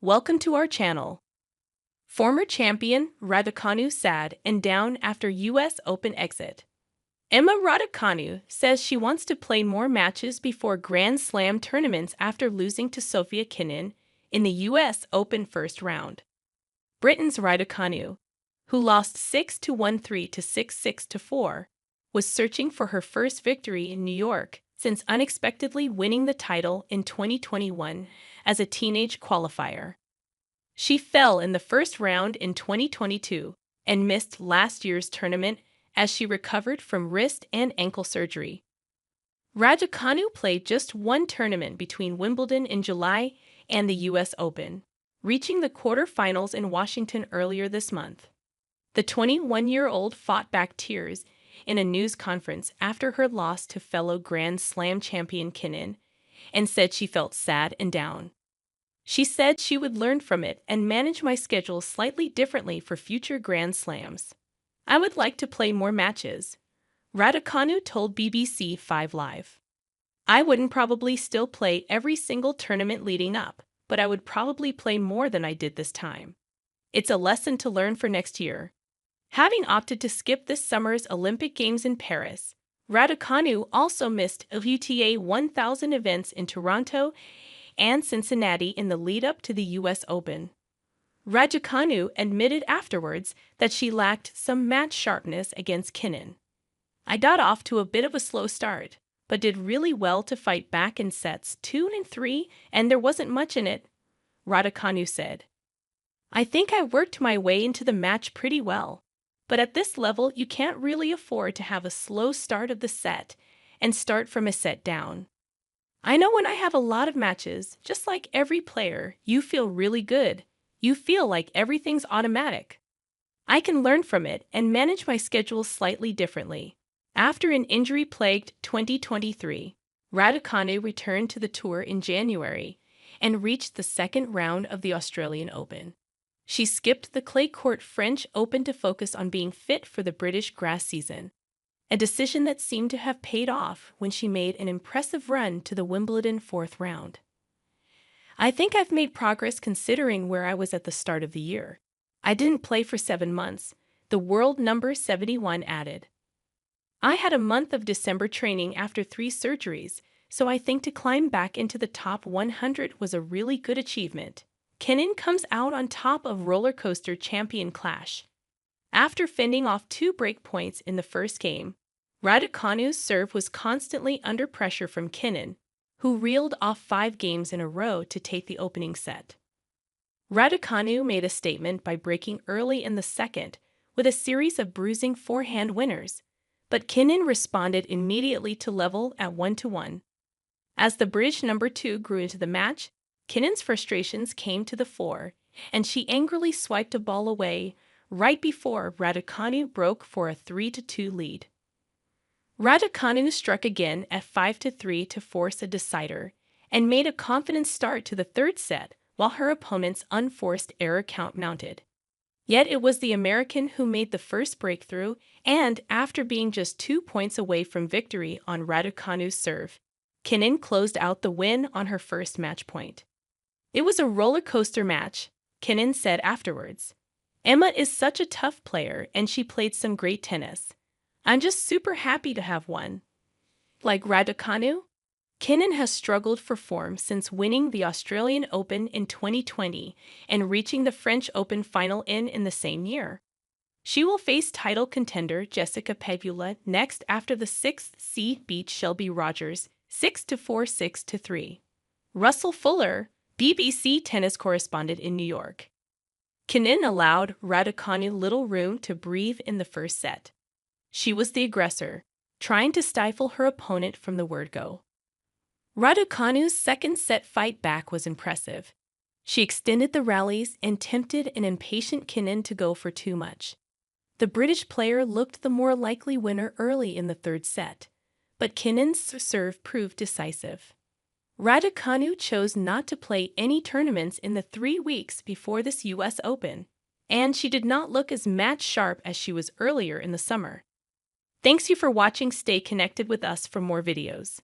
Welcome to our channel. Former champion Raducanu sad and down after U.S. Open exit. Emma Raducanu says she wants to play more matches before Grand Slam tournaments after losing to Sofia Kenin in the U.S. Open first round. Britain's Raducanu, who lost 6-1-3 to 6-6-4, was searching for her first victory in New York since unexpectedly winning the title in 2021 as a teenage qualifier. She fell in the first round in 2022 and missed last year's tournament as she recovered from wrist and ankle surgery. Raducanu played just one tournament between Wimbledon in July and the U.S. Open, reaching the quarterfinals in Washington earlier this month. The 21-year-old fought back tears in a news conference after her loss to fellow Grand Slam champion Kenin and said she felt sad and down. She said she would learn from it and manage my schedule slightly differently for future Grand Slams. I would like to play more matches, Raducanu told BBC 5 Live. I wouldn't probably still play every single tournament leading up, but I would probably play more than I did this time. It's a lesson to learn for next year. Having opted to skip this summer's Olympic Games in Paris, Raducanu also missed WTA 1000 events in Toronto and Cincinnati in the lead-up to the U.S. Open. Raducanu admitted afterwards that she lacked some match sharpness against Kenin. I got off to a bit of a slow start, but did really well to fight back in sets 2 and 3, and there wasn't much in it, Raducanu said. I think I worked my way into the match pretty well, but at this level you can't really afford to have a slow start of the set and start from a set down. I know when I have a lot of matches, just like every player, you feel really good. You feel like everything's automatic. I can learn from it and manage my schedule slightly differently. After an injury-plagued 2023, Raducanu returned to the tour in January and reached the second round of the Australian Open. She skipped the clay court French Open to focus on being fit for the British grass season, a decision that seemed to have paid off when she made an impressive run to the Wimbledon fourth round. I think I've made progress considering where I was at the start of the year. I didn't play for 7 months, the world number 71 added. I had a month of December training after 3 surgeries, so I think to climb back into the top 100 was a really good achievement. Kenin comes out on top of roller coaster champion clash. After fending off 2 break points in the first game, Raducanu's serve was constantly under pressure from Kenin, who reeled off 5 games in a row to take the opening set. Raducanu made a statement by breaking early in the second with a series of bruising forehand winners, but Kenin responded immediately to level at 1-1. As the British number 2 grew into the match, Kenin's frustrations came to the fore, and she angrily swiped a ball away right before Raducanu broke for a 3-2 lead. Raducanu struck again at 5-3 to force a decider and made a confident start to the third set while her opponent's unforced error count mounted. Yet it was the American who made the first breakthrough, and after being just 2 points away from victory on Raducanu's serve, Kenin closed out the win on her first match point. It was a roller coaster match, Kenin said afterwards. Emma is such a tough player and she played some great tennis. I'm just super happy to have won. Like Raducanu, Kenin has struggled for form since winning the Australian Open in 2020 and reaching the French Open final in the same year. She will face title contender Jessica Pegula next after the 6th seed beat Shelby Rogers 6-4, 6-3. Russell Fuller, BBC tennis correspondent in New York. Kenin allowed Raducanu little room to breathe in the first set. She was the aggressor, trying to stifle her opponent from the word go. Raducanu's second set fight back was impressive. She extended the rallies and tempted an impatient Kenin to go for too much. The British player looked the more likely winner early in the third set, but Kenin's serve proved decisive. Raducanu chose not to play any tournaments in the 3 weeks before this U.S. Open, and she did not look as match sharp as she was earlier in the summer. Thanks you for watching. Stay connected with us for more videos.